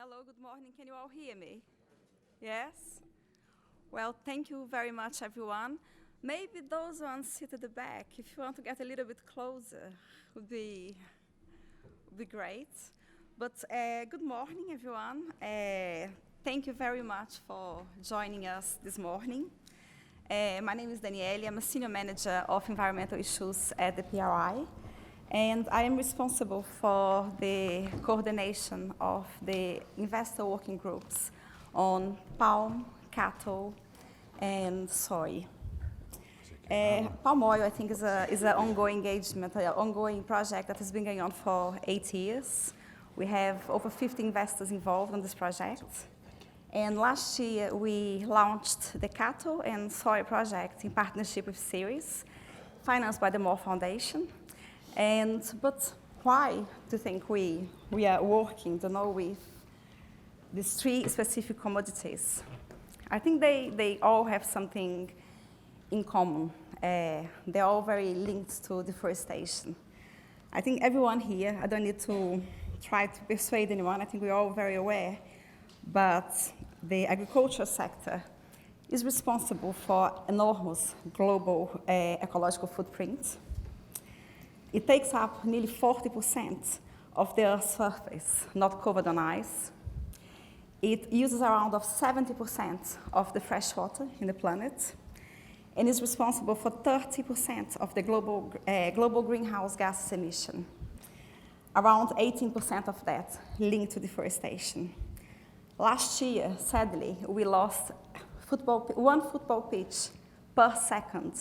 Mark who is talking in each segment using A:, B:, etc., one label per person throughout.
A: Hello, good morning. Can you all hear me? Yes? Well, thank you very much, everyone. Maybe those ones sit at the back, if you want to get a little bit closer, would be great. But good morning, everyone. Thank you very much for joining us this morning. My name is Danielle. I'm a senior manager of environmental issues at the PRI. And I am responsible for the coordination of the investor working groups on palm, cattle, and soy. Palm oil, I think, is an ongoing engagement, an ongoing project that has been going on for 8 years. We have over 50 investors involved in this project. And last year, we launched the cattle and soy project in partnership with Ceres, financed by the Moore Foundation. But why do you think we are working, with these 3 specific commodities? I think they all have something in common. They're all very linked to deforestation. I think everyone here, I don't need to try to persuade anyone, I think we're all very aware, but the agriculture sector is responsible for enormous global ecological footprint. It takes up nearly 40% of the Earth's surface, not covered on ice. It uses around 70% of the fresh water in the planet, and is responsible for 30% of the global greenhouse gas emission. Around 18% of that linked to deforestation. Last year, sadly, we lost 1 football pitch per second.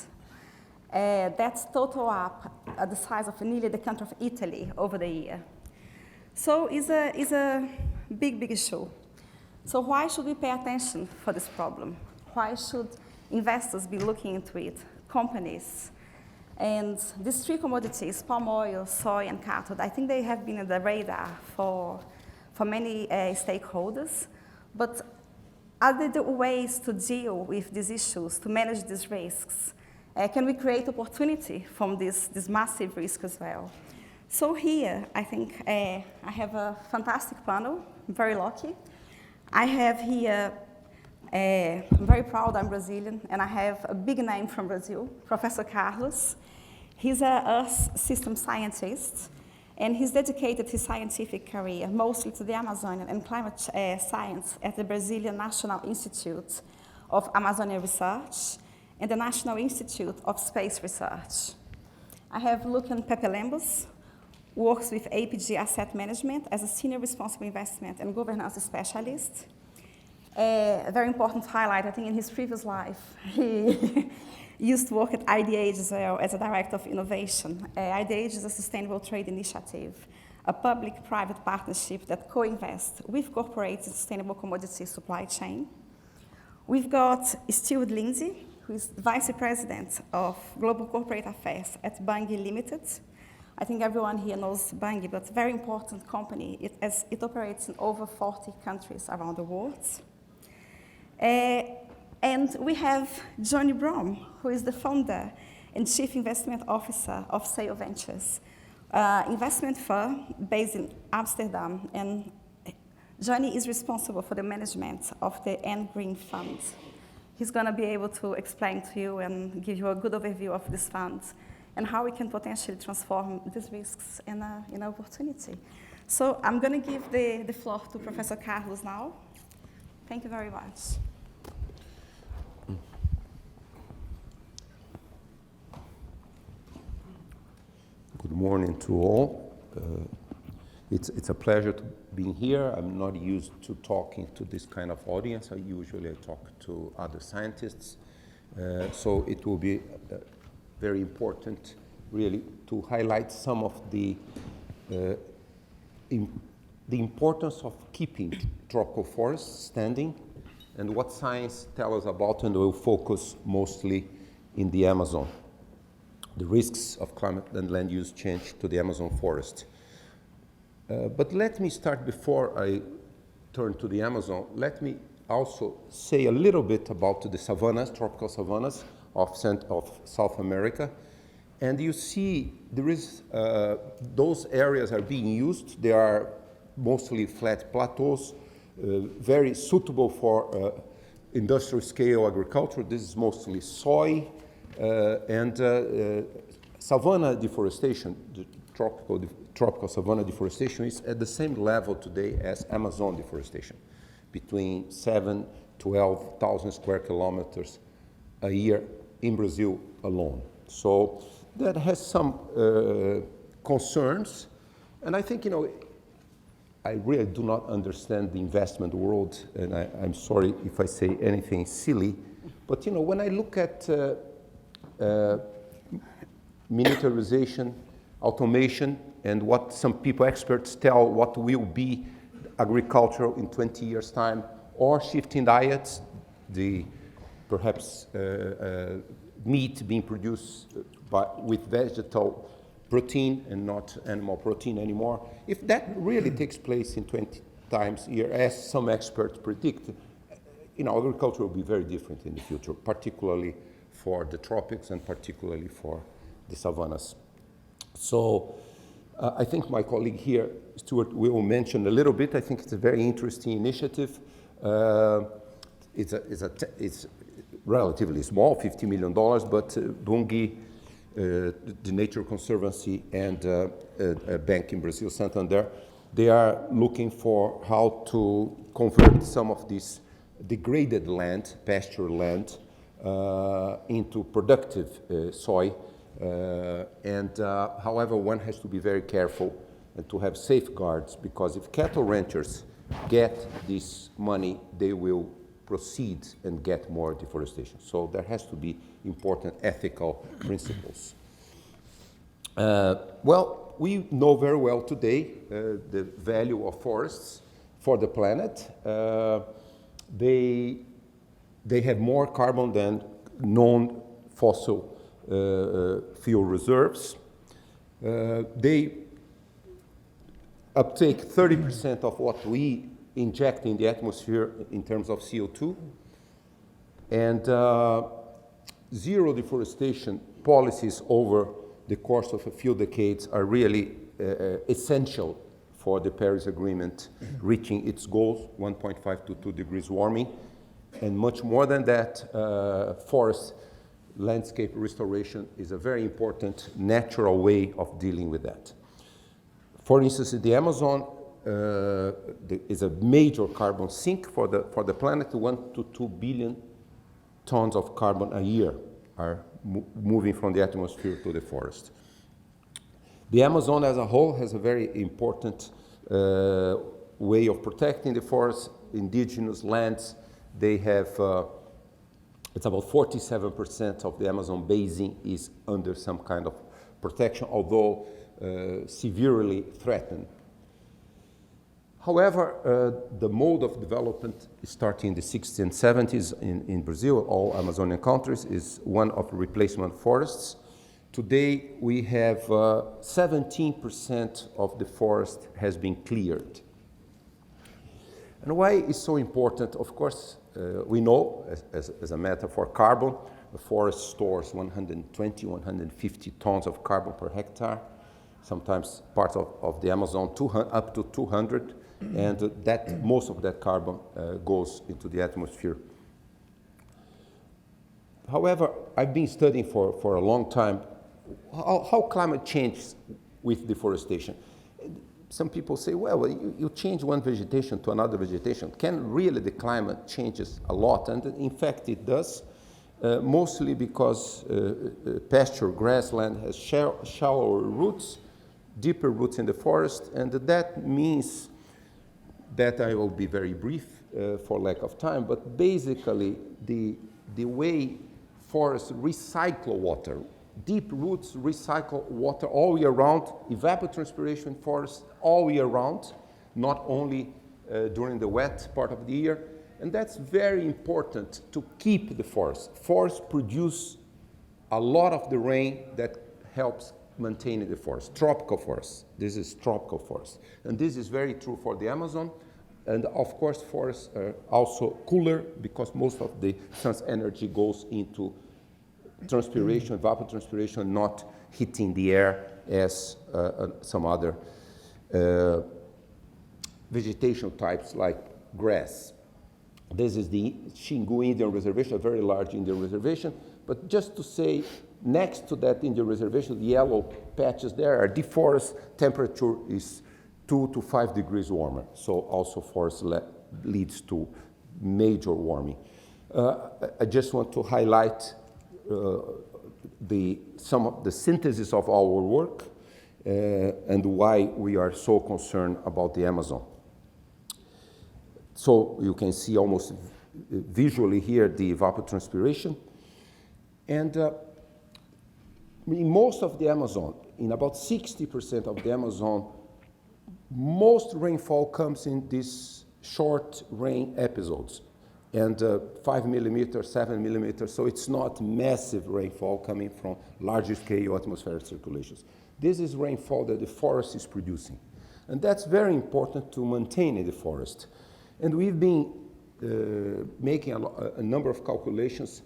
A: That's total up at the size of nearly the country of Italy over the year. So it's a big issue. So why should we pay attention for this problem? Why should investors be looking into it, companies? And these 3 commodities, palm oil, soy, and cattle, I think they have been on the radar for many stakeholders. But are there ways to deal with these issues, to manage these risks? Can we create opportunity from this massive risk as well? So here, I think I have a fantastic panel. I'm very lucky. I have here, I'm very proud I'm Brazilian, and I have a big name from Brazil, Professor Carlos. He's a Earth system scientist, and he's dedicated his scientific career mostly to the Amazonian and climate science at the Brazilian National Institute of Amazonian Research and the National Institute of Space Research. I have Lucan Pepelembos, who works with APG Asset Management as a Senior Responsible Investment and Governance Specialist. A very important highlight, I think, in his previous life, he used to work at IDH as well as a Director of Innovation. IDH is a sustainable trade initiative, a public-private partnership that co-invests with corporates in sustainable commodity supply chain. We've got Stewart Lindsay, who is Vice President of Global Corporate Affairs at Bunge Limited. I think everyone here knows Bunge, but a very important company. It operates in over 40 countries around the world. And we have Johnny Brom, who is the founder and Chief Investment Officer of Sail Ventures, investment firm based in Amsterdam. And Johnny is responsible for the management of the End Green Fund. He's going to be able to explain to you and give you a good overview of this fund and how we can potentially transform these risks in an opportunity. So I'm going to give the floor to Professor Carlos now. Thank you very much.
B: Good morning to all. It's a pleasure to be here. I'm not used to talking to this kind of audience. I usually talk to other scientists. So it will be very important, really, to highlight some of the importance of keeping tropical forests standing and what science tells us about, and we'll focus mostly in the Amazon, the risks of climate and land use change to the Amazon forest. But let me start, before I turn to the Amazon, let me also say a little bit about the savannas, tropical savannas of South America. And you see, there is, those areas are being used. They are mostly flat plateaus very suitable for industrial scale agriculture. This is mostly soy and savanna deforestation, the tropical savanna deforestation is at the same level today as Amazon deforestation, between 12,000 square kilometers a year in Brazil alone. So that has some concerns, and I think, I really do not understand the investment world, and I'm sorry if I say anything silly, but when I look at miniaturization, automation, and what some people, experts tell what will be agriculture in 20 years' time, or shifting diets, the perhaps meat being produced with vegetal protein and not animal protein anymore. If that really takes place in 20 times a year, as some experts predict, agriculture will be very different in the future, particularly for the tropics and particularly for the savannas. So I think my colleague here, Stewart, will mention a little bit. I think it's a very interesting initiative. It's relatively small, $50 million, but Bunge, the Nature Conservancy, and a bank in Brazil, Santander, they are looking for how to convert some of this degraded land, pasture land, into productive soy. However, one has to be very careful and to have safeguards, because if cattle ranchers get this money, they will proceed and get more deforestation. So there has to be important ethical principles. Well, we know very well today the value of forests for the planet. They have more carbon than non-fossil fuel reserves. They uptake 30% of what we inject in the atmosphere in terms of CO2. And zero deforestation policies over the course of a few decades are really essential for the Paris Agreement reaching its goals, 1.5 to 2 degrees warming. And much more than that, forest landscape restoration is a very important natural way of dealing with that. For instance, in the Amazon is a major carbon sink for the planet. 1 to 2 billion tons of carbon a year are moving from the atmosphere to the forest. The Amazon as a whole has a very important way of protecting the forest. Indigenous lands, they have, it's about 47% of the Amazon basin is under some kind of protection, although severely threatened. However, the mode of development starting in the 60s and 70s in Brazil, all Amazonian countries, is one of replacement forests. Today, we have 17% of the forest has been cleared. And why it's so important? Of course, we know, as a matter for carbon, the forest stores 120, 150 tons of carbon per hectare. Sometimes parts of the Amazon up to 200, and that most of that carbon goes into the atmosphere. However, I've been studying for a long time how climate changes with deforestation. Some people say, well, you change one vegetation to another vegetation. Can really the climate changes a lot? And in fact, it does, mostly because pasture grassland has shallower roots, deeper roots in the forest, and that means that I will be very brief for lack of time, but basically the way forests recycle water, deep roots recycle water all year round, evapotranspiration forests all year round, not only during the wet part of the year, and that's very important to keep the forest. Forests produce a lot of the rain that helps maintaining the forest, tropical forests. This is tropical forest. And this is very true for the Amazon. And of course, forests are also cooler because most of the sun's energy goes into transpiration, evapotranspiration, not hitting the air as some other vegetation types like grass. This is the Xingu Indian Reservation, a very large Indian reservation. But just to say, next to that Indian reservation, the yellow patches there are deforest. Temperature is 2 to 5 degrees warmer. So also forest leads to major warming. I just want to highlight some of the synthesis of our work and why we are so concerned about the Amazon. So you can see almost visually here the evapotranspiration. And in most of the Amazon, in about 60% of the Amazon, most rainfall comes in these short rain episodes. And 5 millimeters, 7 millimeters, so it's not massive rainfall coming from large scale atmospheric circulations. This is rainfall that the forest is producing. And that's very important to maintain in the forest. And we've been making a number of calculations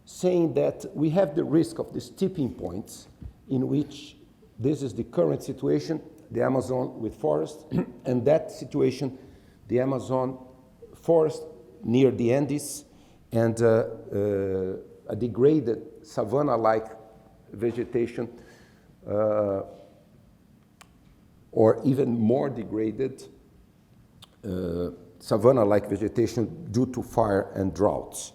B: saying that we have the risk of these tipping points in which this is the current situation, the Amazon with forest, and that situation, the Amazon forest near the Andes, and a degraded savanna-like vegetation, or even more degraded savanna-like vegetation due to fire and droughts.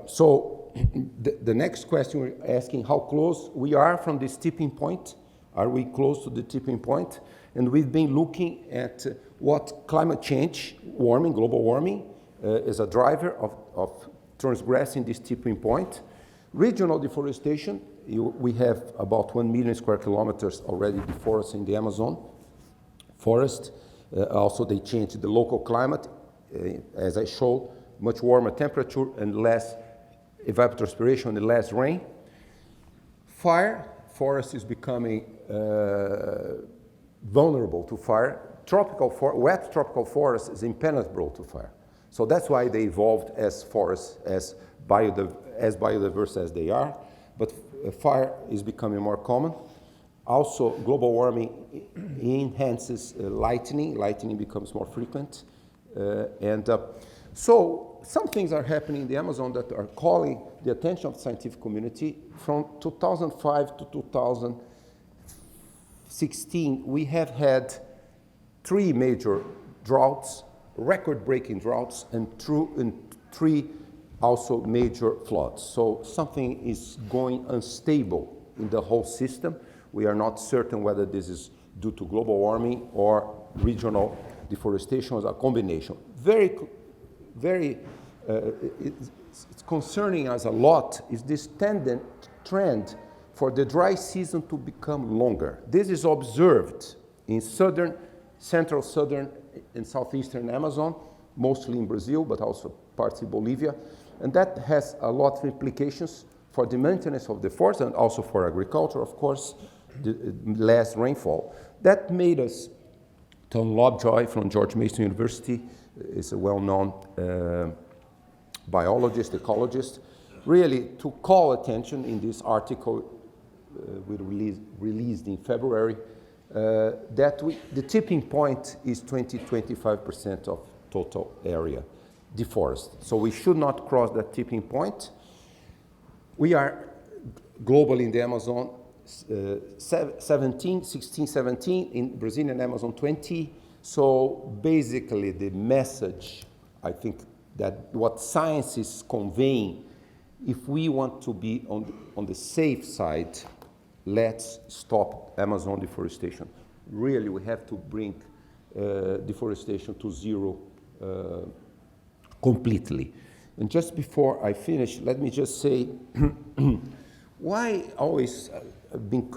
B: So the next question we're asking, how close we are from this tipping point? Are we close to the tipping point? And we've been looking at what climate change, warming, global warming, is a driver of transgressing this tipping point. Regional deforestation, we have about 1 million square kilometers already deforested in the Amazon forest. Also, they changed the local climate, as I showed, much warmer temperature and less evapotranspiration and less rain. Fire, forest is becoming vulnerable to fire. Wet tropical forest is impenetrable to fire. So that's why they evolved as forests, as biodiverse as they are. But fire is becoming more common. Also, global warming enhances lightning. Lightning becomes more frequent. So some things are happening in the Amazon that are calling the attention of the scientific community. From 2005 to 2016, we have had 3 major droughts, record-breaking droughts, and 3 also major floods. So something is going unstable in the whole system. We are not certain whether this is due to global warming or regional deforestation as a combination. It's concerning us a lot is this trend for the dry season to become longer. This is observed in central, southern, and southeastern Amazon, mostly in Brazil, but also parts in Bolivia. And that has a lot of implications for the maintenance of the forest and also for agriculture, of course, the less rainfall. That made us, Tom Lovejoy from George Mason University is a well-known biologist, ecologist, really to call attention in this article we released in February that the tipping point is 20-25% of total area deforested. So we should not cross that tipping point. We are globally in the Amazon 16, 17, in Brazilian Amazon 20. So basically the message, I think, that what science is conveying, if we want to be on the safe side, let's stop Amazon deforestation. Really, we have to bring deforestation to zero completely. And just before I finish, let me just say, why always been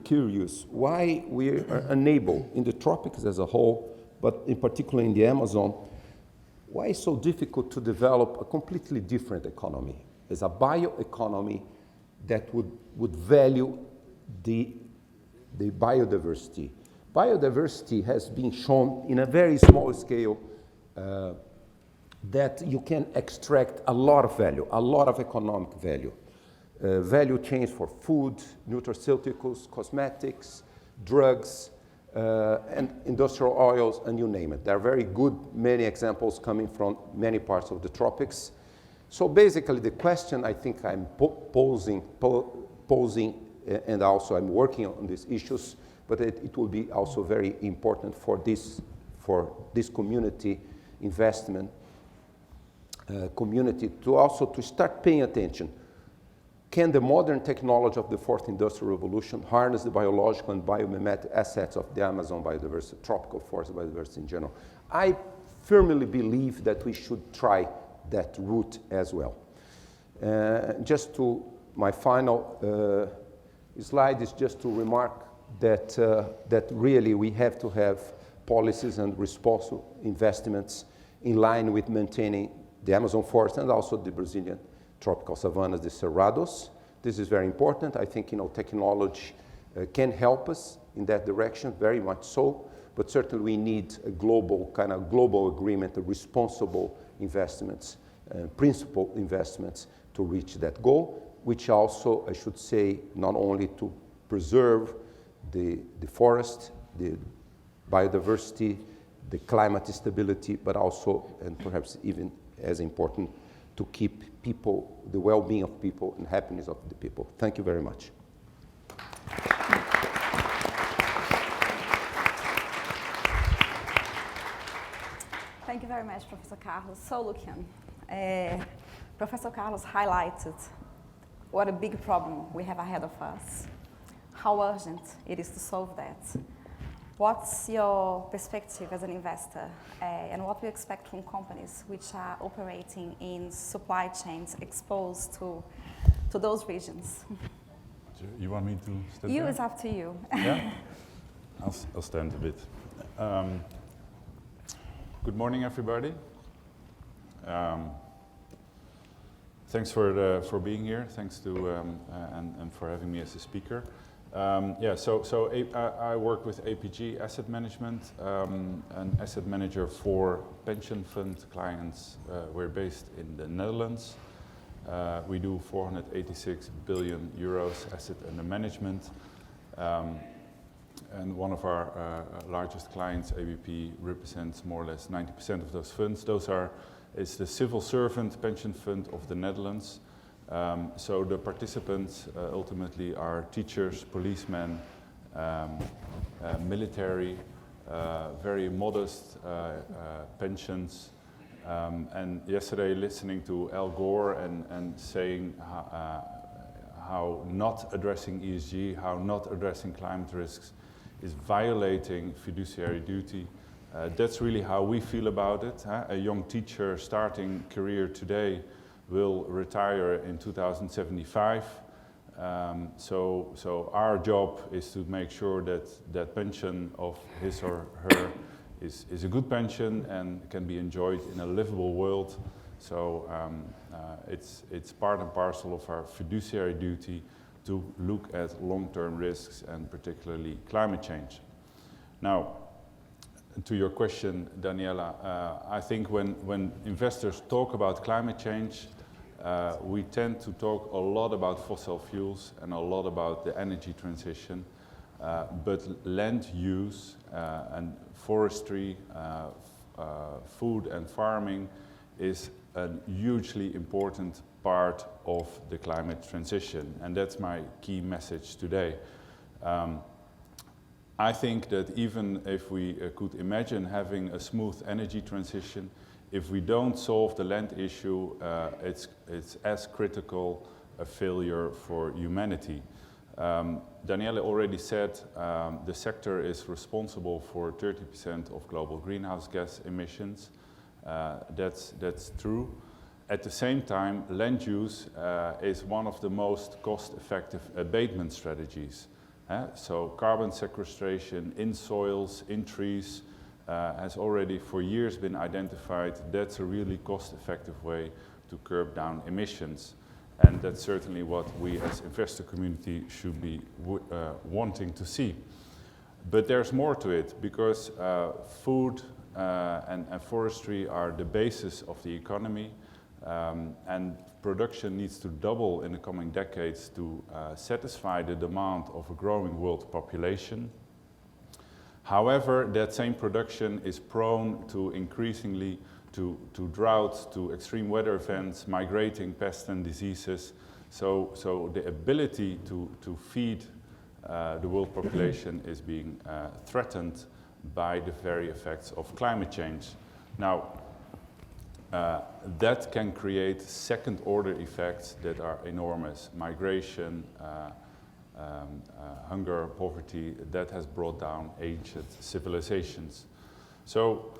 B: curious why we are unable, in the tropics as a whole, but in particular in the Amazon, why it's so difficult to develop a completely different economy, as a bioeconomy that would value the biodiversity. Biodiversity has been shown in a very small scale that you can extract a lot of value, a lot of economic value. Value chains for food, nutraceuticals, cosmetics, drugs, and industrial oils, and you name it. There are very good, many examples coming from many parts of the tropics. So basically, the question I think I'm posing, and also I'm working on these issues, but it will be also very important for this community investment community to start paying attention. Can the modern technology of the fourth industrial revolution harness the biological and biomimetic assets of the Amazon biodiversity, tropical forest biodiversity in general? I firmly believe that we should try that route as well. Just to my final slide is just to remark that really we have to have policies and responsible investments in line with maintaining the Amazon forest and also the Brazilian tropical savannas, the cerrados. This is very important. I think technology can help us in that direction, very much so. But certainly we need a global agreement, a responsible investments, principled investments to reach that goal, which also, I should say, not only to preserve the forest, the biodiversity, the climate stability, but also, and perhaps even as important, to keep people, the well-being of people and happiness of the people. Thank you very much.
A: Thank you very much, Professor Carlos. So, Lucian, Professor Carlos highlighted what a big problem we have ahead of us, how urgent it is to solve that. What's your perspective as an investor, and what we expect from companies which are operating in supply chains exposed to those regions?
C: You want me to stand
A: You,
C: there?
A: it's up to you.
C: Yeah? I'll stand a bit. Good morning, everybody. Thanks for being here. Thanks to and for having me as a speaker. I work with APG Asset Management, an asset manager for pension fund clients. We're based in the Netherlands. We do 486 billion euros asset under management. And one of our largest clients, ABP, represents more or less 90% of those funds. It's the civil servant pension fund of the Netherlands. So the participants ultimately are teachers, policemen, military, very modest pensions. And yesterday, listening to Al Gore and saying how not addressing ESG, how not addressing climate risks is violating fiduciary duty. That's really how we feel about it. A young teacher starting career today will retire in 2075. So our job is to make sure that pension of his or her is a good pension and can be enjoyed in a livable world. So it's part and parcel of our fiduciary duty to look at long-term risks and particularly climate change. Now, to your question, Daniela, I think when investors talk about climate change, we tend to talk a lot about fossil fuels and a lot about the energy transition, but land use and forestry, food and farming is a hugely important part of the climate transition, and that's my key message today. I think that even if we could imagine having a smooth energy transition, if we don't solve the land issue, it's as critical a failure for humanity. Daniela already said the sector is responsible for 30% of global greenhouse gas emissions. That's true. At the same time, land use is one of the most cost-effective abatement strategies. So carbon sequestration in soils, in trees, has already for years been identified. That's a really cost-effective way to curb down emissions. And that's certainly what we as investor community should be wanting to see. But there's more to it, because food and forestry are the basis of the economy, and production needs to double in the coming decades to satisfy the demand of a growing world population. However, that same production is prone to increasingly to droughts, to extreme weather events, migrating pests and diseases. So the ability to feed the world population is being threatened by the very effects of climate change. Now, that can create second-order effects that are enormous. Migration, hunger, poverty, that has brought down ancient civilizations. So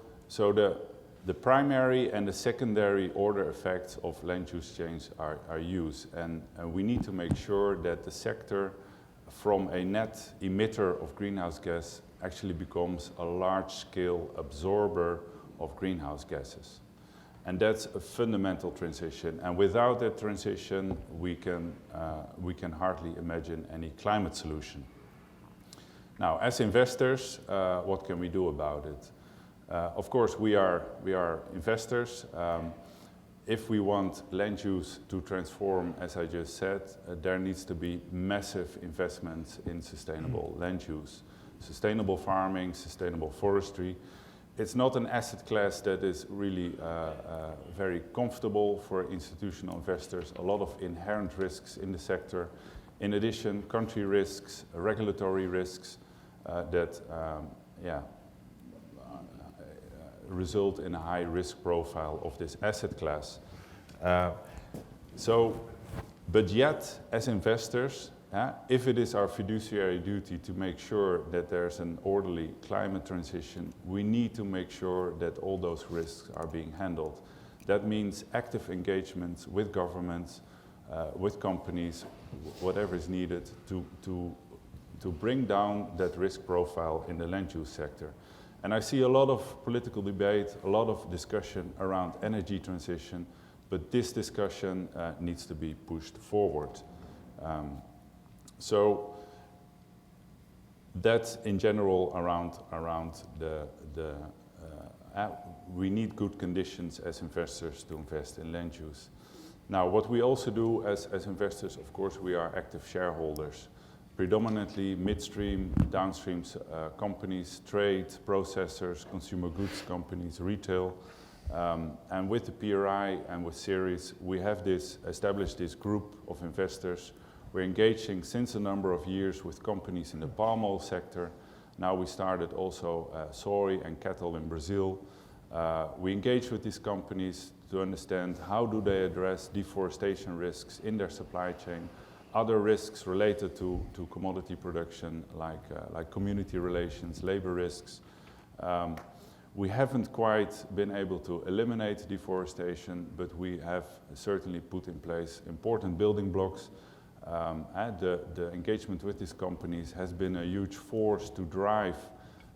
C: the primary and the secondary order effects of land use change are used, and we need to make sure that the sector, from a net emitter of greenhouse gas, actually becomes a large-scale absorber of greenhouse gases. And that's a fundamental transition. And without that transition, we can hardly imagine any climate solution. Now, as investors, what can we do about it? Of course, we are investors. If we want land use to transform, as I just said, there needs to be massive investments in sustainable land use. Sustainable farming, sustainable forestry. It's not an asset class that is really very comfortable for institutional investors. A lot of inherent risks in the sector. In addition, country risks, regulatory risks that result in a high risk profile of this asset class. But yet, as investors, if it is our fiduciary duty to make sure that there's an orderly climate transition, we need to make sure that all those risks are being handled. That means active engagement with governments, with companies, whatever is needed to bring down that risk profile in the land use sector. And I see a lot of political debate, a lot of discussion around energy transition, but this discussion needs to be pushed forward. So that's in general around we need good conditions as investors to invest in land use. Now, what we also do as investors, of course, we are active shareholders, predominantly midstream, downstream companies, trade, processors, consumer goods companies, retail. And with the PRI and with Ceres, we have established this group of investors. We're engaging since a number of years with companies in the palm oil sector. Now we started also soy and cattle in Brazil. We engage with these companies to understand how do they address deforestation risks in their supply chain, other risks related to commodity production like community relations, labor risks. We haven't quite been able to eliminate deforestation, but we have certainly put in place important building blocks. The engagement with these companies has been a huge force to drive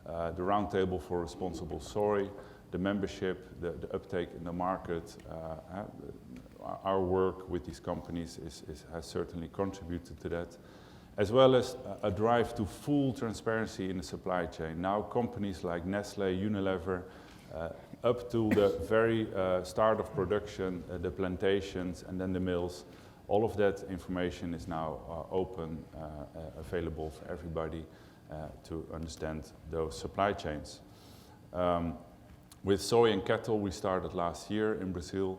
C: the Roundtable for Responsible Soy, the membership, the uptake in the market. Our work with these companies has certainly contributed to that, as well as a drive to full transparency in the supply chain. Now companies like Nestle, Unilever, up to the very start of production, the plantations and then the mills, all of that information is now open, available for everybody to understand those supply chains. With soy and cattle, we started last year in Brazil.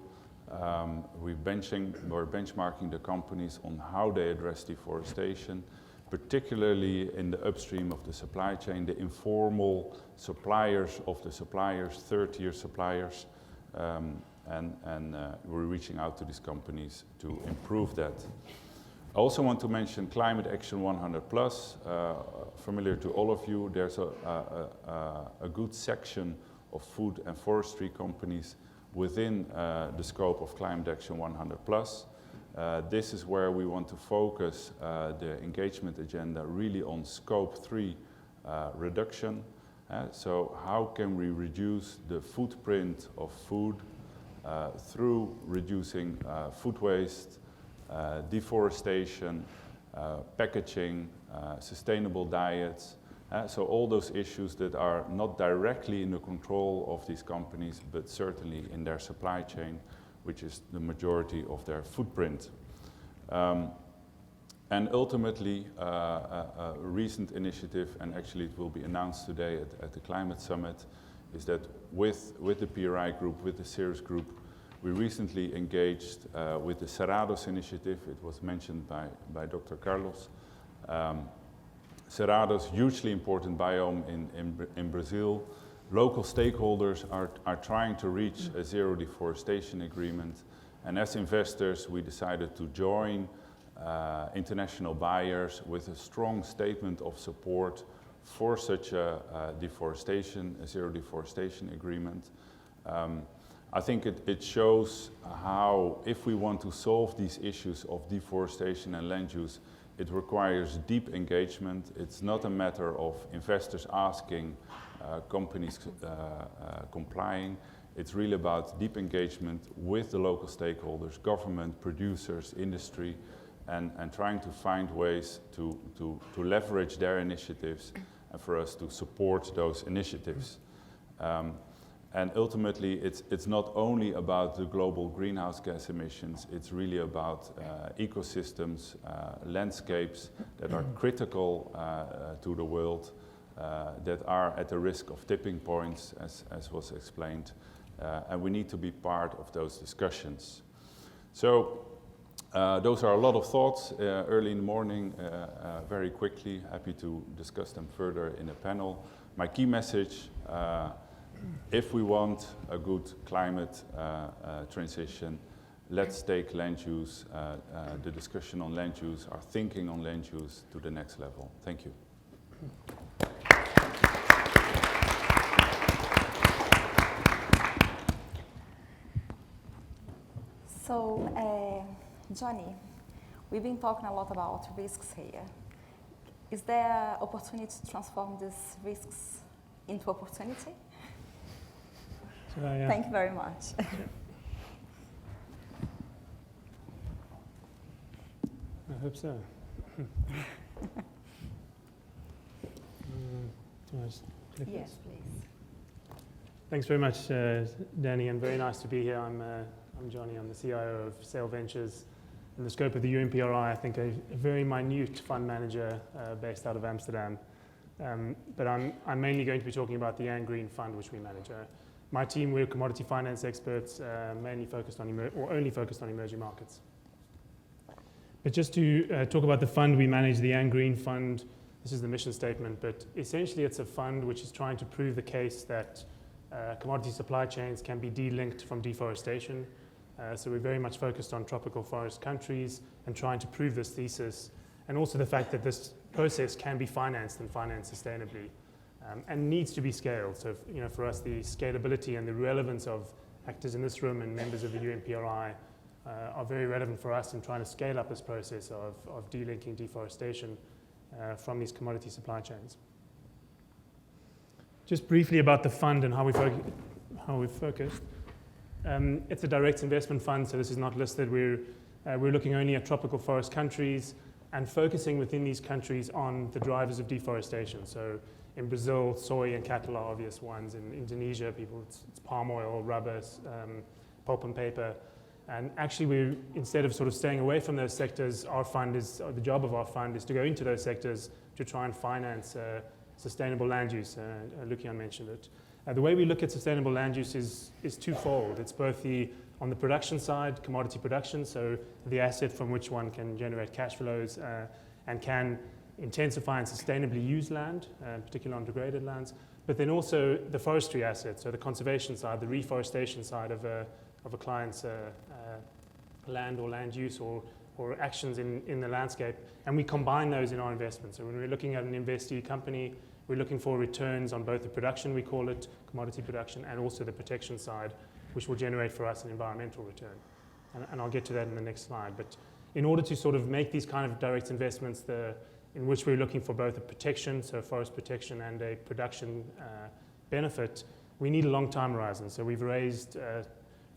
C: We're benchmarking the companies on how they address deforestation, particularly in the upstream of the supply chain, the informal suppliers of the suppliers, third-tier suppliers. And we're reaching out to these companies to improve that. I also want to mention Climate Action 100+. Familiar to all of you, there's a good section of food and forestry companies within the scope of Climate Action 100+. This is where we want to focus the engagement agenda really on Scope 3 reduction. So how can we reduce the footprint of food through reducing food waste, deforestation, packaging, sustainable diets. So all those issues that are not directly in the control of these companies, but certainly in their supply chain, which is the majority of their footprint. And ultimately, a recent initiative, and actually it will be announced today at the Climate Summit, is that with the PRI group, with the CIRS group, we recently engaged with the Cerrados initiative. It was mentioned by Dr. Carlos. Cerrados, hugely important biome in Brazil. Local stakeholders are trying to reach a zero deforestation agreement. And as investors, we decided to join international buyers with a strong statement of support for such a zero deforestation agreement. I think it shows how, if we want to solve these issues of deforestation and land use, it requires deep engagement. It's not a matter of investors asking, companies complying. It's really about deep engagement with the local stakeholders, government, producers, industry, and trying to find ways to leverage their initiatives and for us to support those initiatives. And ultimately, it's not only about the global greenhouse gas emissions, it's really about ecosystems, landscapes that are critical to the world, that are at the risk of tipping points, as was explained. And we need to be part of those discussions. So those are a lot of thoughts early in the morning, very quickly, happy to discuss them further in a panel. My key message, if we want a good climate transition, let's take land use, the discussion on land use, our thinking on land use to the next level. Thank you.
A: So, Johnny, we've been talking a lot about risks here. Is there opportunity to transform these risks into opportunity? Thank you very much.
D: I hope so. Do I just click
A: Yes,
D: this?
A: please.
D: Thanks very much, Danny, and very nice to be here. I'm Johnny, I'm the CIO of Sail Ventures. In the scope of the UNPRI, I think a very minute fund manager based out of Amsterdam. But I'm mainly going to be talking about the Green Fund, which we manage. My team, we're commodity finance experts, mainly focused on only focused on emerging markets. But just to talk about the fund we manage, the Green Fund, this is the mission statement, but essentially it's a fund which is trying to prove the case that commodity supply chains can be de-linked from deforestation. So we're very much focused on tropical forest countries and trying to prove this thesis, and also the fact that this process can be financed and financed sustainably. And needs to be scaled. So, for us, the scalability and the relevance of actors in this room and members of the UNPRI are very relevant for us in trying to scale up this process of delinking deforestation from these commodity supply chains. Just briefly about the fund and how we've focused. It's a direct investment fund, so this is not listed. We're looking only at tropical forest countries and focusing within these countries on the drivers of deforestation. So in Brazil, soy and cattle are obvious ones. In Indonesia, it's palm oil, rubber, pulp and paper. And actually, instead of sort of staying away from those sectors, the job of our fund is to go into those sectors to try and finance sustainable land use. Lucian mentioned it. The way we look at sustainable land use is twofold. It's both on the production side, commodity production, so the asset from which one can generate cash flows and can intensify and sustainably use land, particularly on degraded lands, but then also the forestry asset, so the conservation side, the reforestation side of a client's land or land use or actions in the landscape, and we combine those in our investments. So when we're looking at an investee company, we're looking for returns on both the production, we call it commodity production, and also the protection side, which will generate for us an environmental return. And I'll get to that in the next slide. But in order to sort of make these kind of direct investments, in which we're looking for both a protection, so forest protection, and a production benefit, we need a long time horizon. So we've raised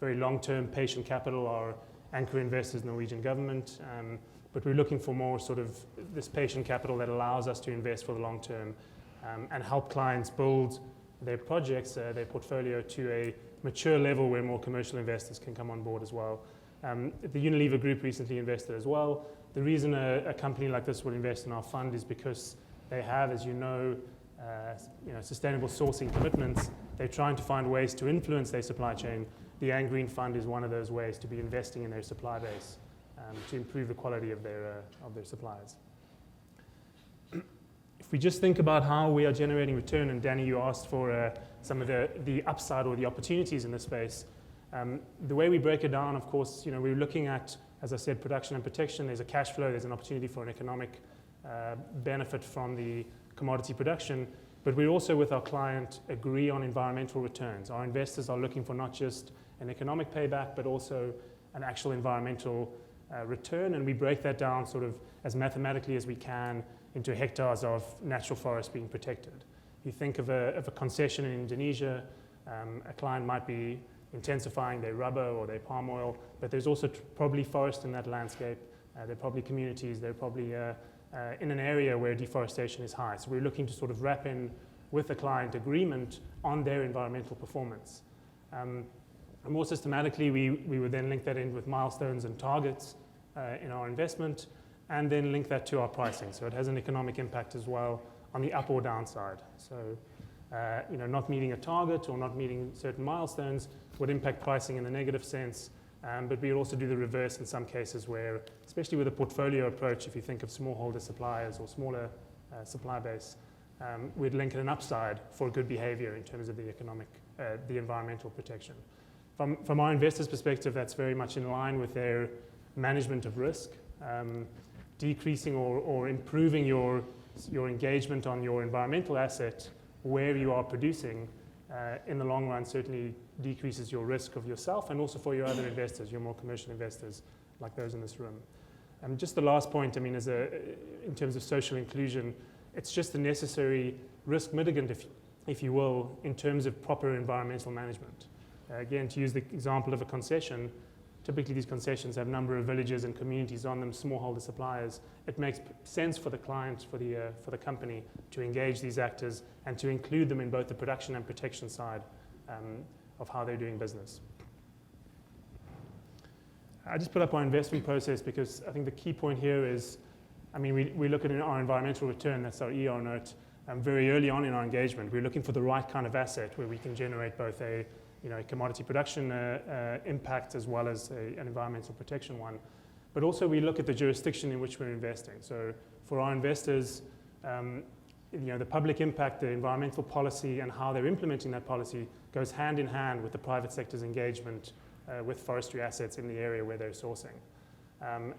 D: very long-term patient capital. Our anchor investors, Norwegian government, but we're looking for more sort of this patient capital that allows us to invest for the long term and help clients build their projects, their portfolio to a mature level where more commercial investors can come on board as well. The Unilever Group recently invested as well, the reason a company like this will invest in our fund is because they have, as you know, sustainable sourcing commitments. They're trying to find ways to influence their supply chain. The Ang Green Fund is one of those ways to be investing in their supply base to improve the quality of their suppliers. If we just think about how we are generating return, and Danny, you asked for some of the upside or the opportunities in this space. The way we break it down, of course, we're looking at, as I said, production and protection. There's a cash flow, there's an opportunity for an economic benefit from the commodity production, but we also, with our client, agree on environmental returns. Our investors are looking for not just an economic payback, but also an actual environmental return, and we break that down sort of as mathematically as we can into hectares of natural forest being protected. You think of a concession in Indonesia, a client might be intensifying their rubber or their palm oil, but there's also probably forest in that landscape. There are probably communities, they're probably in an area where deforestation is high. So we're looking to sort of wrap in with the client agreement on their environmental performance. And more systematically, we would then link that in with milestones and targets in our investment, and then link that to our pricing. So it has an economic impact as well on the up or down side. So not meeting a target or not meeting certain milestones would impact pricing in a negative sense, but we'll also do the reverse in some cases where, especially with a portfolio approach, if you think of smallholder suppliers or smaller supply base, we'd link an upside for good behavior in terms of the environmental protection. From our investors' perspective, that's very much in line with their management of risk, decreasing or improving your engagement on your environmental asset where you are producing in the long run certainly decreases your risk of yourself and also for your other investors, your more commercial investors like those in this room. Just the last point, in terms of social inclusion, it's just a necessary risk mitigant, if you will, in terms of proper environmental management. Again, to use the example of a concession, typically these concessions have a number of villages and communities on them, smallholder suppliers. It makes sense for the client, for the company, to engage these actors and to include them in both the production and protection side of how they're doing business. I just put up our investment process because I think the key point here is, we look at our environmental return, that's our ER note, very early on in our engagement. We're looking for the right kind of asset where we can generate both a commodity production impact as well as an environmental protection one. But also we look at the jurisdiction in which we're investing. So for our investors, the public impact, the environmental policy and how they're implementing that policy goes hand in hand with the private sector's engagement with forestry assets in the area where they're sourcing.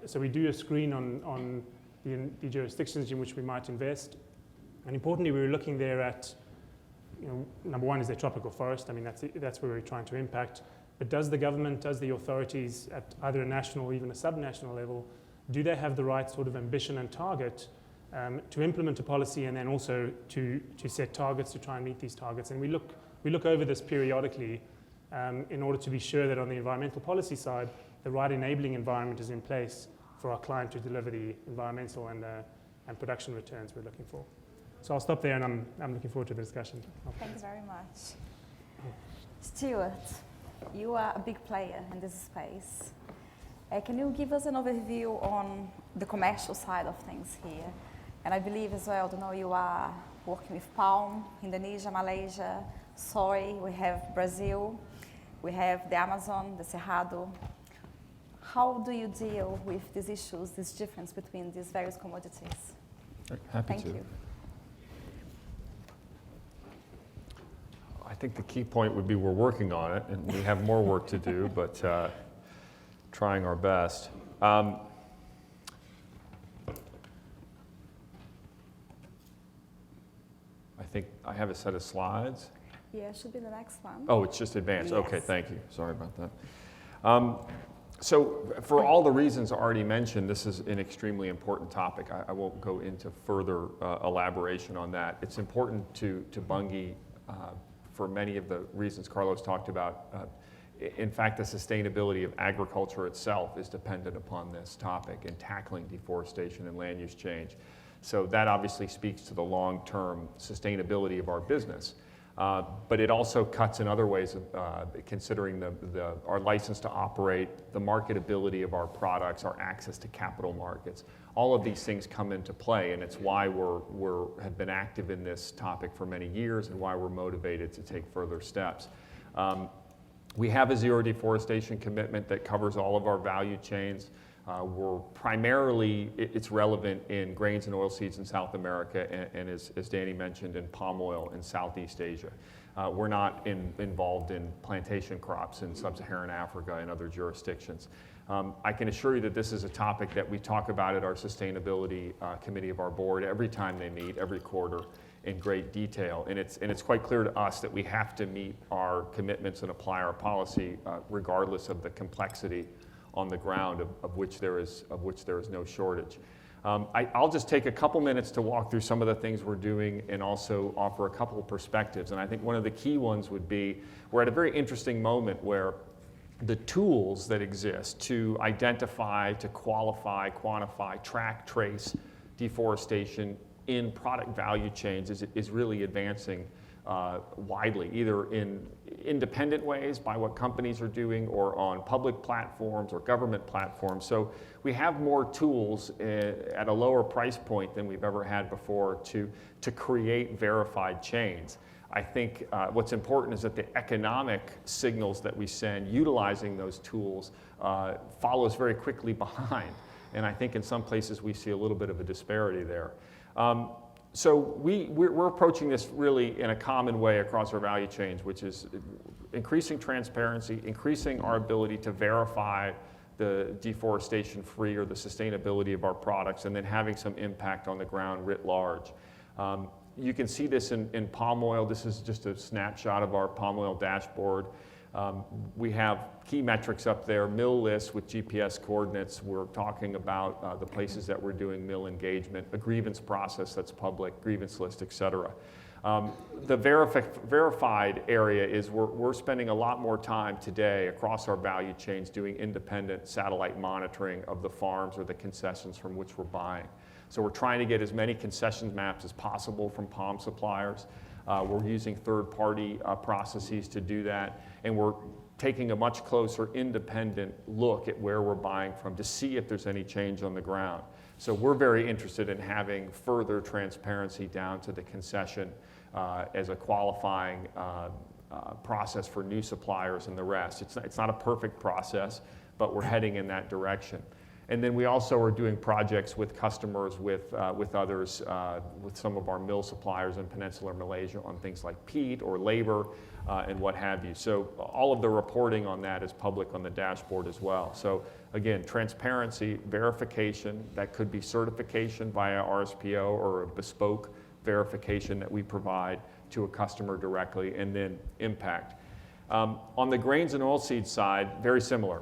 D: So we do a screen on the jurisdictions in which we might invest. And importantly, we were looking there at, number one, is there tropical forest? That's where we're trying to impact. But does the government, does the authorities at either a national or even a subnational level, do they have the right sort of ambition and target to implement a policy and then also to set targets to try and meet these targets? And we look over this periodically in order to be sure that on the environmental policy side, the right enabling environment is in place for our client to deliver the environmental and production returns we're looking for. So I'll stop there, and I'm looking forward to the discussion.
A: Thanks very much. Stewart, you are a big player in this space. Can you give us an overview on the commercial side of things here? And I believe as well, you are working with palm, Indonesia, Malaysia, soy, we have Brazil, we have the Amazon, the Cerrado. How do you deal with these issues, this difference between these various commodities?
E: Happy to.
A: Thank you.
E: I think the key point would be we're working on it, and we have more work to do, but trying our best. I think I have a set of slides.
A: Yeah, should be the next one.
E: Oh, it's just advanced.
A: Yes.
E: Okay, thank you. Sorry about that. So for all the reasons already mentioned, this is an extremely important topic. I won't go into further elaboration on that. It's important to Bunge for many of the reasons Carlos talked about. In fact, the sustainability of agriculture itself is dependent upon this topic and tackling deforestation and land use change. So that obviously speaks to the long-term sustainability of our business. But it also cuts in other ways, considering our license to operate, the marketability of our products, our access to capital markets. All of these things come into play, and it's why have been active in this topic for many years and why we're motivated to take further steps. We have a zero deforestation commitment that covers all of our value chains. We're primarily, it's relevant in grains and oilseeds in South America and as Danny mentioned, in palm oil in Southeast Asia. We're not involved in plantation crops in sub-Saharan Africa and other jurisdictions. I can assure you that this is a topic that we talk about at our sustainability committee of our board every time they meet, every quarter, in great detail. And it's quite clear to us that we have to meet our commitments and apply our policy regardless of the complexity on the ground of which there is no shortage. I'll just take a couple minutes to walk through some of the things we're doing and also offer a couple of perspectives. And I think one of the key ones would be, we're at a very interesting moment where the tools that exist to identify, to qualify, quantify, track, trace deforestation in product value chains is really advancing widely, either in independent ways by what companies are doing or on public platforms or government platforms. So we have more tools at a lower price point than we've ever had before to create verified chains. I think what's important is that the economic signals that we send utilizing those tools follows very quickly behind. And I think in some places we see a little bit of a disparity there. So we're approaching this really in a common way across our value chains, which is increasing transparency, increasing our ability to verify the deforestation-free or the sustainability of our products, and then having some impact on the ground writ large. You can see this in palm oil. This is just a snapshot of our palm oil dashboard. We have key metrics up there, mill lists with GPS coordinates. We're talking about the places that we're doing mill engagement, a grievance process that's public, grievance list, et cetera. The verified area is we're spending a lot more time today across our value chains doing independent satellite monitoring of the farms or the concessions from which we're buying. So we're trying to get as many concession maps as possible from palm suppliers. We're using third-party processes to do that, and we're taking a much closer independent look at where we're buying from to see if there's any change on the ground. So we're very interested in having further transparency down to the concession as a qualifying process for new suppliers and the rest. It's not a perfect process, but we're heading in that direction. And then we also are doing projects with customers, with others, with some of our mill suppliers in Peninsular Malaysia on things like peat or labor and what have you. So all of the reporting on that is public on the dashboard as well. So again, transparency, verification, that could be certification via RSPO or a bespoke verification that we provide to a customer directly, and then impact. On the grains and oilseeds side, very similar.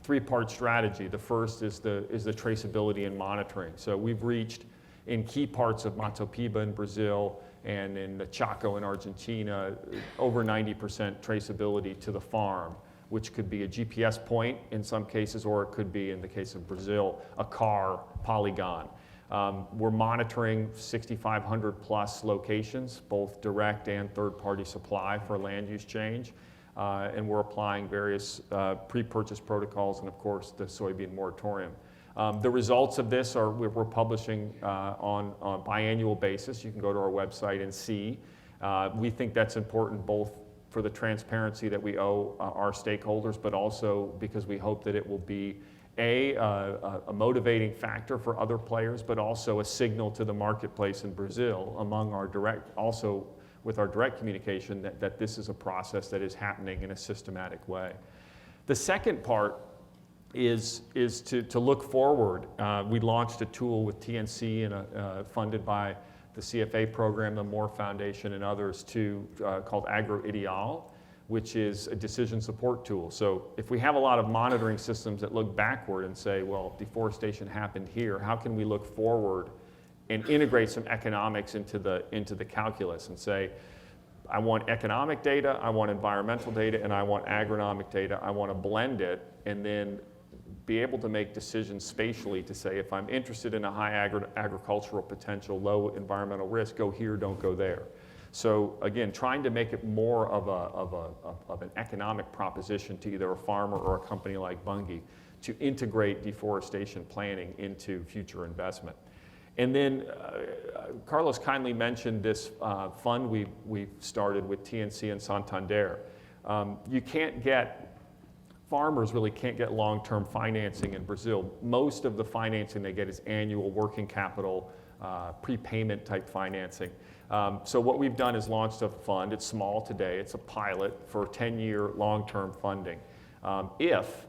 E: Three-part strategy. The first is the traceability and monitoring. So we've reached in key parts of Mato Piba in Brazil and in the Chaco in Argentina over 90% traceability to the farm, which could be a GPS point in some cases, or it could be, in the case of Brazil, a car polygon. We're monitoring 6,500 plus locations, both direct and third-party supply for land use change. And we're applying various pre-purchase protocols and, of course, the soybean moratorium. The results of this are we're publishing on a biannual basis. You can go to our website and see. We think that's important both for the transparency that we owe our stakeholders, but also because we hope that it will be a motivating factor for other players, but also a signal to the marketplace in Brazil among our direct, also with our direct communication that this is a process that is happening in a systematic way. The second part is to look forward. We launched a tool with TNC and funded by the CFA program, the Moore Foundation, and others called AgroIdeal, which is a decision support tool. So if we have a lot of monitoring systems that look backward and say, well, deforestation happened here, how can we look forward and integrate some economics into the calculus and say, I want economic data, I want environmental data, and I want agronomic data. I want to blend it and then be able to make decisions spatially to say, if I'm interested in a high agricultural potential, low environmental risk, go here, don't go there. So again, trying to make it more of an economic proposition to either a farmer or a company like Bunge to integrate deforestation planning into future investment. And then Carlos kindly mentioned this fund we started with TNC and Santander. Farmers really can't get long-term financing in Brazil. Most of the financing they get is annual working capital, prepayment type financing. So what we've done is launched a fund. It's small today. It's a pilot for 10-year long-term funding. If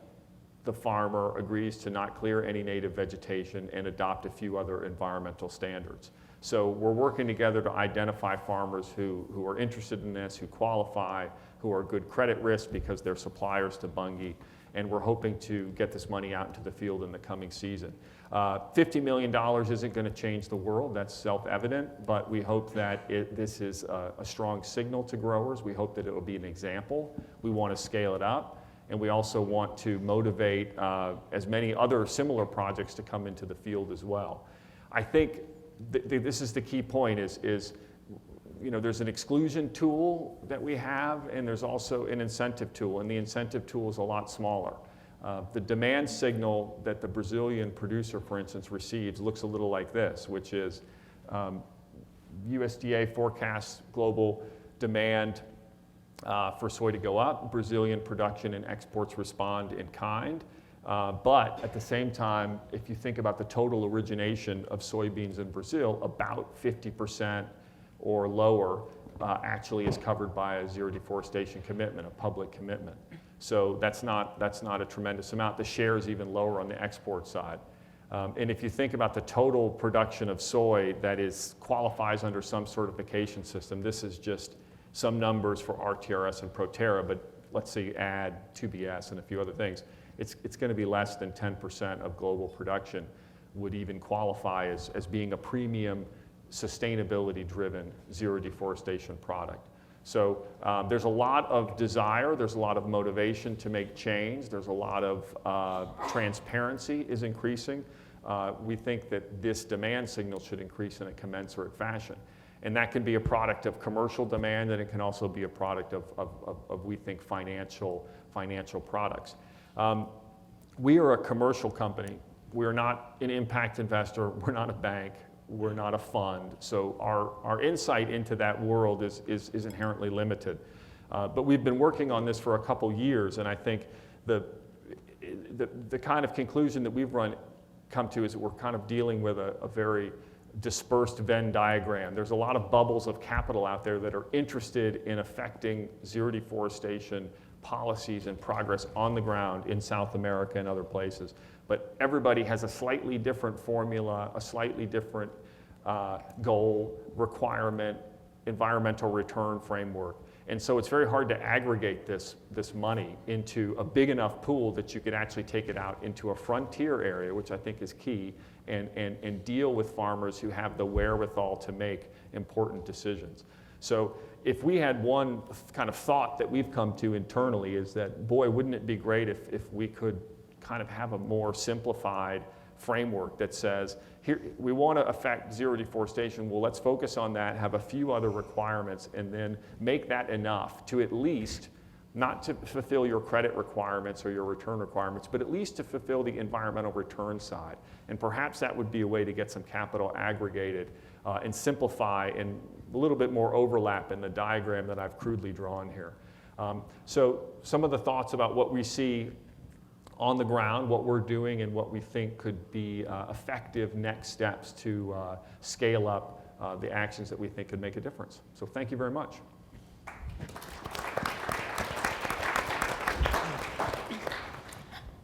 E: the farmer agrees to not clear any native vegetation and adopt a few other environmental standards. So we're working together to identify farmers who are interested in this, who qualify, who are good credit risk because they're suppliers to Bunge, and we're hoping to get this money out into the field in the coming season. $50 million isn't going to change the world, that's self-evident, but we hope that this is a strong signal to growers. We hope that it will be an example. We want to scale it up, and we also want to motivate as many other similar projects to come into the field as well. I think this is the key point is there's an exclusion tool that we have, and there's also an incentive tool, and the incentive tool is a lot smaller. The demand signal that the Brazilian producer, for instance, receives looks a little like this, which is USDA forecasts global demand for soy to go up. Brazilian production and exports respond in kind. But at the same time, if you think about the total origination of soybeans in Brazil, about 50% or lower actually is covered by a zero deforestation commitment, a public commitment. So that's not a tremendous amount. The share is even lower on the export side. And if you think about the total production of soy that qualifies under some certification system, this is just some numbers for RTRS and Proterra, but let's say add 2BS and a few other things. It's going to be less than 10% of global production would even qualify as being a premium, sustainability-driven zero deforestation product. So there's a lot of desire, there's a lot of motivation to make change, there's a lot of transparency is increasing. We think that this demand signal should increase in a commensurate fashion. And that can be a product of commercial demand, and it can also be a product of we think, financial products. We are a commercial company. We're not an impact investor. We're not a bank. We're not a fund. So our insight into that world is inherently limited. But we've been working on this for a couple years, and I think the kind of conclusion that we've come to is that we're kind of dealing with a very dispersed Venn diagram. There's a lot of bubbles of capital out there that are interested in affecting zero deforestation policies and progress on the ground in South America and other places. But everybody has a slightly different formula, a slightly different goal, requirement, environmental return framework. And so it's very hard to aggregate this money into a big enough pool that you could actually take it out into a frontier area, which I think is key, and deal with farmers who have the wherewithal to make important decisions. So if we had one kind of thought that we've come to internally is that, boy, wouldn't it be great if we could kind of have a more simplified framework that says, here, we want to affect zero deforestation, well, let's focus on that, have a few other requirements, and then make that enough to at least, not to fulfill your credit requirements or your return requirements, but at least to fulfill the environmental return side. And perhaps that would be a way to get some capital aggregated and simplify and a little bit more overlap in the diagram that I've crudely drawn here. So some of the thoughts about what we see on the ground, what we're doing, and what we think could be effective next steps to scale up the actions that we think could make a difference. So thank you very much.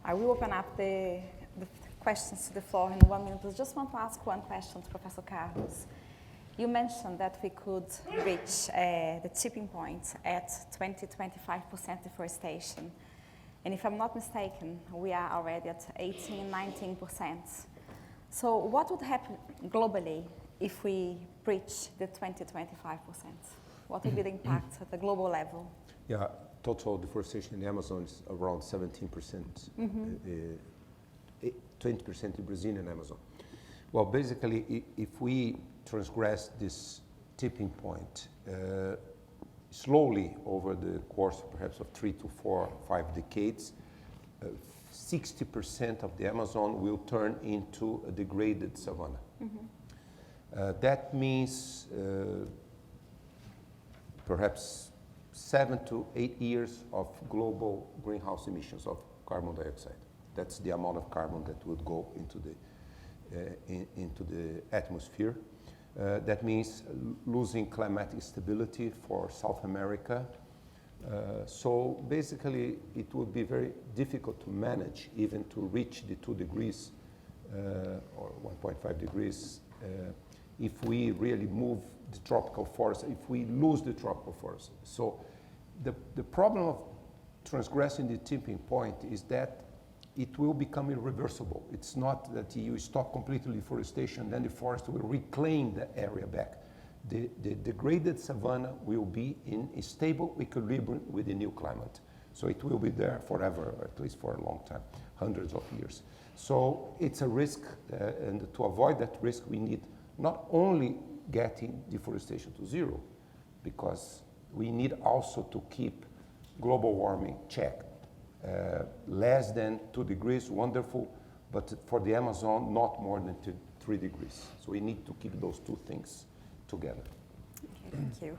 A: I will open up the questions to the floor in 1 minute. I just want to ask one question to Professor Carlos. You mentioned that we could reach the tipping point at 20-25% deforestation. And if I'm not mistaken, we are already at 18-19%. So what would happen globally if we breach the 20-25%? What would be the impact at the global level?
B: Yeah, total deforestation in the Amazon is around 17%, 20% in Brazilian Amazon. Well, basically, if we transgress this tipping point. Slowly, over the course perhaps of 3 to 4, 5 decades, 60% of the Amazon will turn into a degraded savanna. That means perhaps 7 to 8 years of global greenhouse emissions of carbon dioxide. That's the amount of carbon that would go into the atmosphere. That means losing climatic stability for South America. So basically, it would be very difficult to manage, even to reach the 2 degrees or 1.5 degrees, if we really move the tropical forest, if we lose the tropical forest. So the problem of transgressing the tipping point is that it will become irreversible. It's not that you stop completely deforestation, then the forest will reclaim the area back. The degraded savanna will be in a stable equilibrium with the new climate. So it will be there forever, or at least for a long time, hundreds of years. So it's a risk, and to avoid that risk, we need not only getting deforestation to zero, because we need also to keep global warming checked. Less than 2 degrees, wonderful, but for the Amazon, not more than 3 degrees. So we need to keep those two things together.
A: Okay, thank you.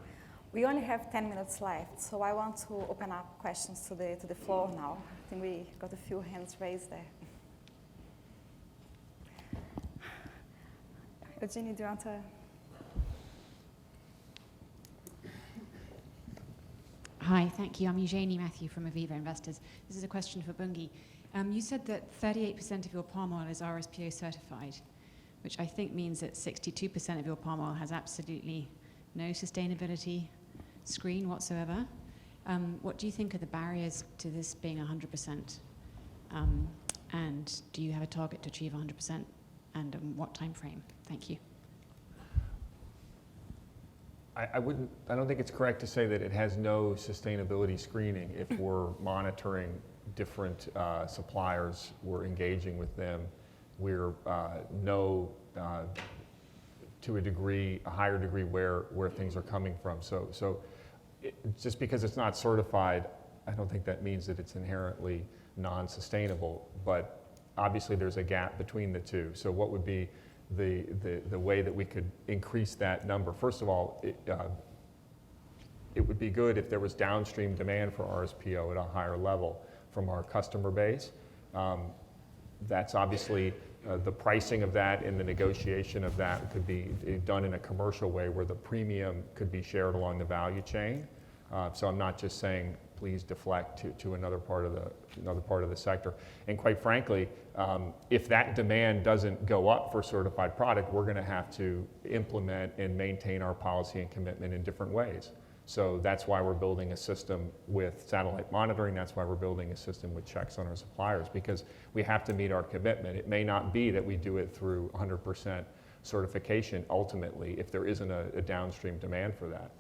A: We only have 10 minutes left, so I want to open up questions to the floor now. I think we got a few hands raised there. Eugenie, do you want to?
F: Hi, thank you. I'm Eugenie Matthew from Aviva Investors. This is a question for Bunge. You said that 38% of your palm oil is RSPO certified, which I think means that 62% of your palm oil has absolutely no sustainability screen whatsoever. What do you think are the barriers to this being 100%? And do you have a target to achieve 100%? And what time frame? Thank you.
E: I don't think it's correct to say that it has no sustainability screening. If we're monitoring different suppliers, we're engaging with them, we're know to a higher degree where things are coming from. So just because it's not certified, I don't think that means that it's inherently non-sustainable, but obviously there's a gap between the two. So what would be the way that we could increase that number? First of all, it would be good if there was downstream demand for RSPO at a higher level from our customer base. That's obviously the pricing of that and the negotiation of that could be done in a commercial way where the premium could be shared along the value chain. So I'm not just saying please deflect to another part of the sector. And quite frankly, if that demand doesn't go up for certified product, we're going to have to implement and maintain our policy and commitment in different ways. So that's why we're building a system with satellite monitoring. That's why we're building a system with checks on our suppliers, because we have to meet our commitment. It may not be that we do it through 100% certification ultimately if there isn't a downstream demand for that.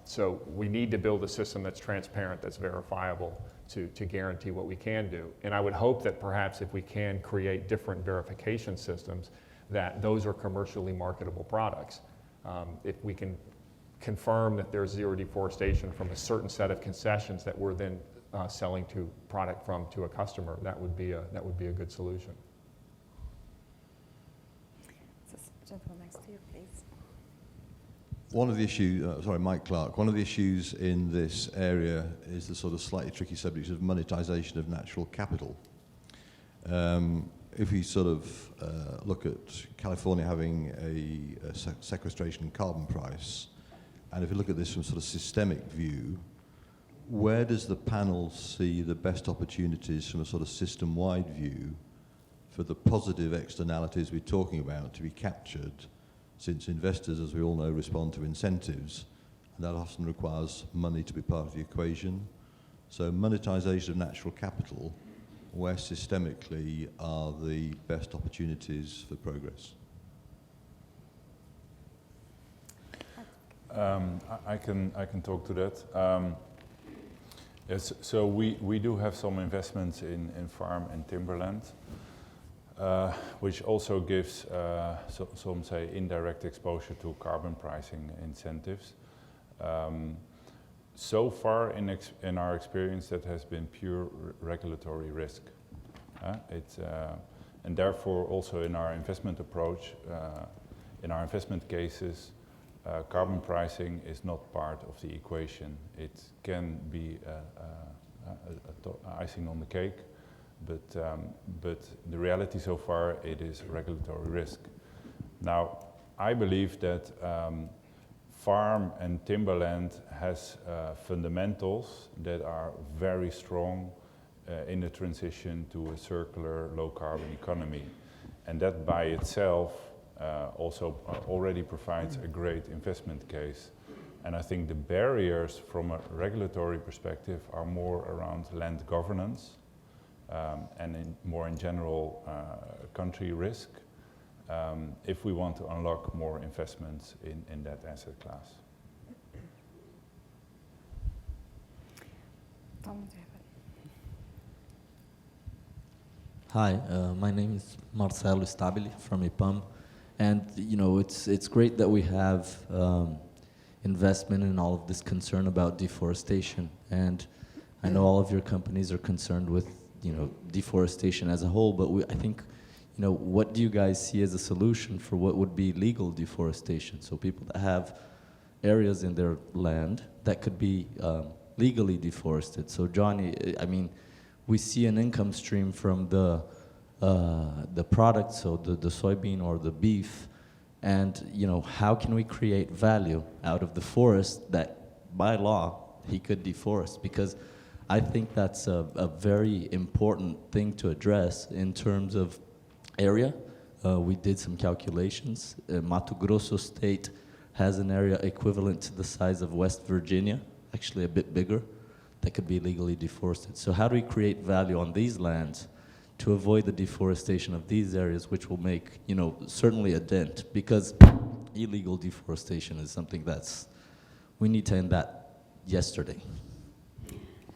E: So we need to build a system that's transparent, that's verifiable to guarantee what we can do. And I would hope that perhaps if we can create different verification systems, that those are commercially marketable products. If we can confirm that there's zero deforestation from a certain set of concessions that we're then selling product from to a customer, that would be a good solution.
A: This gentleman next to you, please.
G: One of the issues, Mike Clark, one of the issues in this area is the sort of slightly tricky subject of monetization of natural capital. If we sort of look at California having a sequestration and carbon price, and if you look at this from sort of systemic view, where does the panel see the best opportunities from a sort of system-wide view for the positive externalities we're talking about to be captured, since investors, as we all know, respond to incentives, and that often requires money to be part of the equation. So monetization of natural capital, where systemically are the best opportunities for progress?
C: I can talk to that. Yes, so we do have some investments in farm and timberland. which also gives, some say, indirect exposure to carbon pricing incentives. So far, in our experience, that has been pure regulatory risk. And therefore, also in our investment approach, in our investment cases, carbon pricing is not part of the equation. It can be icing on the cake, but the reality so far, it is regulatory risk. Now, I believe that farm and timberland has fundamentals that are very strong in the transition to a circular, low-carbon economy. And that by itself also already provides a great investment case. And I think the barriers from a regulatory perspective are more around land governance and more in general country risk if we want to unlock more investments in that asset class.
A: Tom,
H: Hi, my name is Marcelo Stabile from IPAM, and it's great that we have investment in all of this concern about deforestation, and I know all of your companies are concerned with deforestation as a whole, but I think what do you guys see as a solution for what would be legal deforestation? So people that have areas in their land that could be legally deforested. So Johnny, I mean, we see an income stream from the product, so the soybean or the beef, and how can we create value out of the forest that by law he could deforest? Because I think that's a very important thing to address in terms of area. We did some calculations. Mato Grosso State has an area equivalent to the size of West Virginia, actually a bit bigger, that could be legally deforested. So how do we create value on these lands to avoid the deforestation of these areas, which will make, certainly a dent? Because illegal deforestation is something we need to end that yesterday.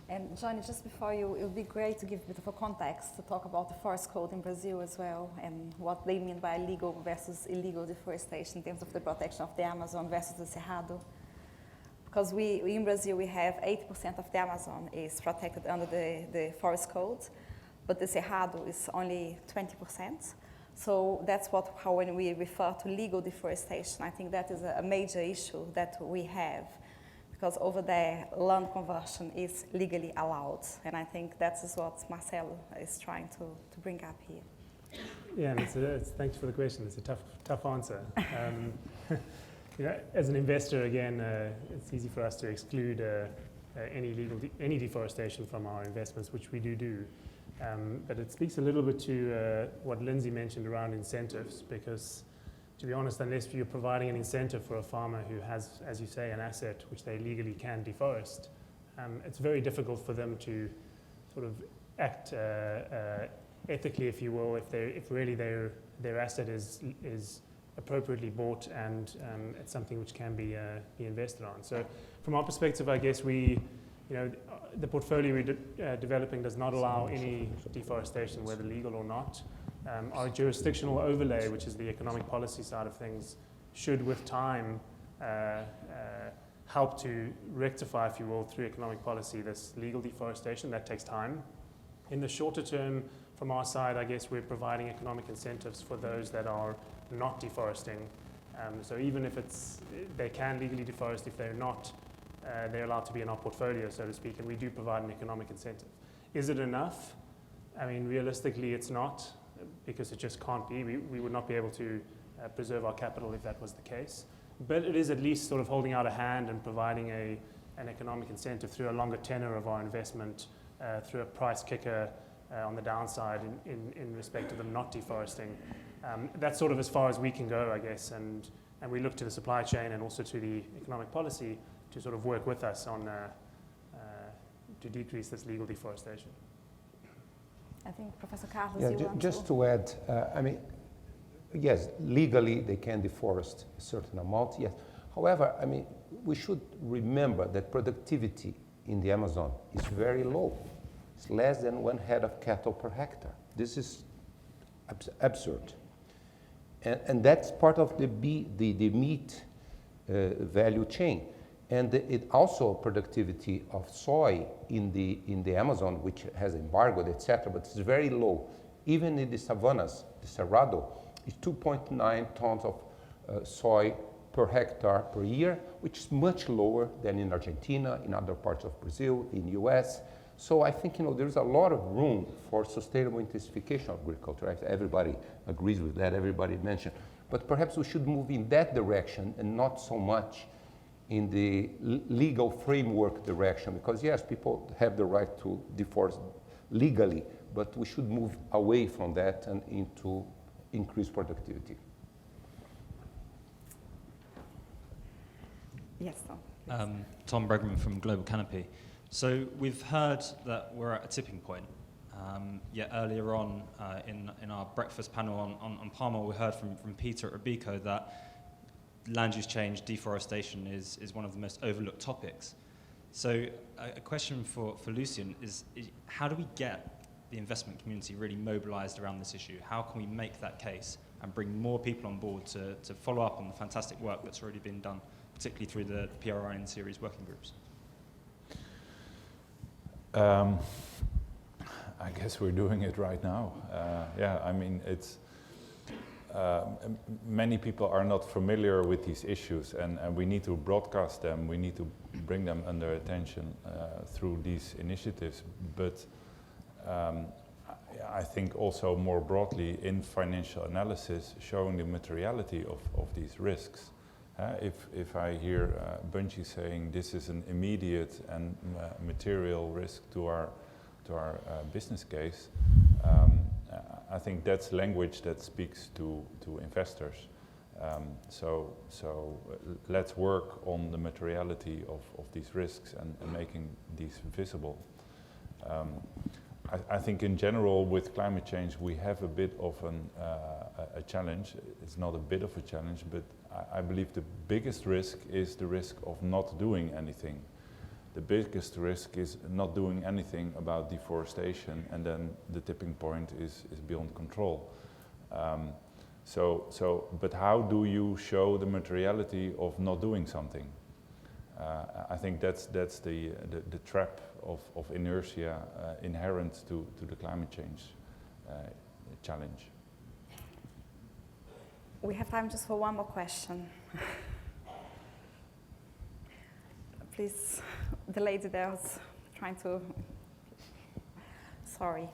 A: And Johnny, just before you, it would be great to give a bit of a context to talk about the forest code in Brazil as well, and what they mean by legal versus illegal deforestation in terms of the protection of the Amazon versus the Cerrado. Because in Brazil, we have 80% of the Amazon is protected under the forest code, but the Cerrado is only 20%. So that's how when we refer to legal deforestation, I think that is a major issue that we have, because over there, land conversion is legally allowed. And I think that is what Marcelo is trying to bring up here.
D: Yeah, and thanks for the question. It's a tough answer. As an investor, again, it's easy for us to exclude any deforestation from our investments, which we do. But it speaks a little bit to what Lindsay mentioned around incentives, because to be honest, unless you're providing an incentive for a farmer who has, as you say, an asset which they legally can deforest, it's very difficult for them to sort of act ethically, if you will, if really their asset is appropriately bought and it's something which can be invested on. So from our perspective, I guess the portfolio we're developing does not allow any deforestation, whether legal or not. Our jurisdictional overlay, which is the economic policy side of things, should with time help to rectify, if you will, through economic policy, this legal deforestation. That takes time. In the shorter term, from our side, I guess we're providing economic incentives for those that are not deforesting. So even if they can legally deforest, if they're not, they're allowed to be in our portfolio, so to speak, and we do provide an economic incentive. Is it enough? I mean, realistically, it's not, because it just can't be. We would not be able to preserve our capital if that was the case. But it is at least sort of holding out a hand and providing an economic incentive through a longer tenor of our investment, through a price kicker on the downside in respect to them not deforesting. That's sort of as far as we can go, I guess, and we look to the supply chain and also to the economic policy to sort of work with us on to decrease this legal deforestation.
A: I think Professor Carlos,
B: just to add, I mean, yes, legally they can deforest a certain amount, yes. However, I mean, we should remember that productivity in the Amazon is very low. It's less than 1 head of cattle per hectare. This is absurd. And that's part of the meat value chain. And it also productivity of soy in the Amazon, which has embargoed, etc., but it's very low. Even in the savannas, the Cerrado, is 2.9 tons of soy per hectare per year, which is much lower than in Argentina, in other parts of Brazil, in US. So I think there's a lot of room for sustainable intensification of agriculture. Everybody agrees with that, everybody mentioned. But perhaps we should move in that direction and not so much in the legal framework direction, because yes, people have the right to deforest legally, but we should move away from that and into increased productivity.
A: Yes, Tom.
I: Tom Bregman from Global Canopy. So we've heard that we're at a tipping point. Yet earlier on in our breakfast panel on palm oil, we heard from Peter at Robeco that land use change, deforestation is one of the most overlooked topics. So a question for Lucien is how do we get the investment community really mobilized around this issue? How can we make that case and bring more people on board to follow up on the fantastic work that's already been done, particularly through the PRI and series working groups?
C: I guess we're doing it right now. Yeah, I mean, it's many people are not familiar with these issues, and we need to broadcast them. We need to bring them under attention through these initiatives. But I think also more broadly in financial analysis, showing the materiality of these risks. If I hear Bunge saying this is an immediate and material risk to our business case, I think that's language that speaks to investors. So let's work on the materiality of these risks and making these visible. I think in general with climate change we have a bit of a challenge. It's not a bit of a challenge, but I believe the biggest risk is the risk of not doing anything. The biggest risk is not doing anything about deforestation, and then the tipping point is beyond control. But how do you show the materiality of not doing something? I think that's the trap of inertia inherent to the climate change challenge.
A: We have time just for one more question. Please, the lady there was trying to, sorry.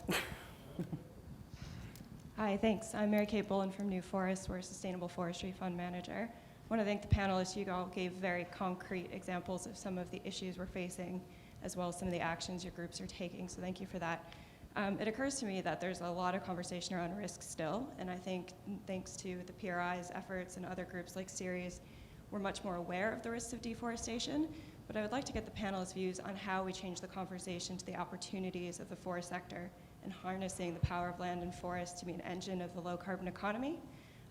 J: Hi, thanks. I'm Mary Kate Bullen from New Forest. We're a sustainable forestry fund manager. I want to thank the panelists. You all gave very concrete examples of some of the issues we're facing, as well as some of the actions your groups are taking, so thank you for that. It occurs to me that there's a lot of conversation around risk still, and I think thanks to the PRI's efforts and other groups like Ceres, we're much more aware of the risks of deforestation, but I would like to get the panelists' views on how we change the conversation to the opportunities of the forest sector and harnessing the power of land and forest to be an engine of the low-carbon economy.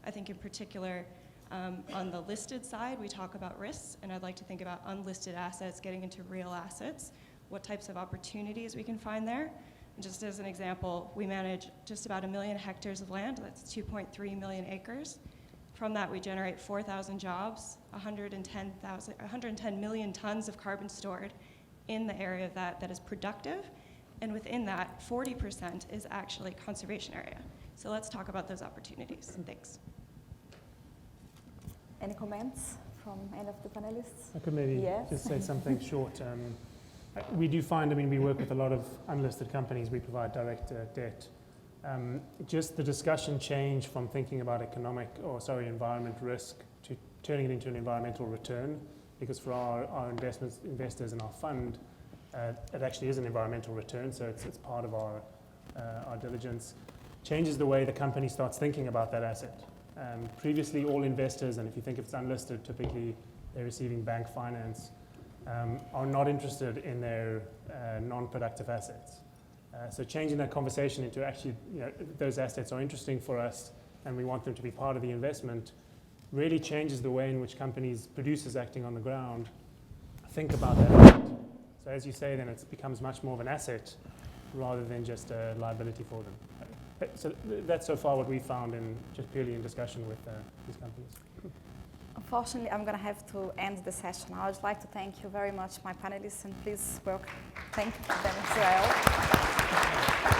J: I think in particular, on the listed side, we talk about risks, and I'd like to think about unlisted assets getting into real assets, what types of opportunities we can find there. And just as an example, we manage just about 1 million hectares of land, that's 2.3 million acres. From that, we generate 4,000 jobs, 110 million tons of carbon stored in the area of that is productive. And within that, 40% is actually conservation area. So let's talk about those opportunities. Thanks.
A: Any comments from any of the panelists?
D: I could maybe
A: Yes.
D: just say something short. We do find, we work with a lot of unlisted companies. We provide direct debt. Just the discussion changed from thinking about environment risk to turning it into an environmental return, because for our investors in our fund, it actually is an environmental return, so it's part of our diligence. Changes the way the company starts thinking about that asset. Previously, all investors, and if you think if it's unlisted, typically they're receiving bank finance, are not interested in their non-productive assets. So changing that conversation into actually, those assets are interesting for us and we want them to be part of the investment, really changes the way in which producers acting on the ground, think about that asset. So as you say, then it becomes much more of an asset rather than just a liability for them. So that's so far what we found in just purely in discussion with these companies.
A: Unfortunately, I'm going to have to end the session. I would like to thank you very much, my panelists, and please welcome, thank them as well.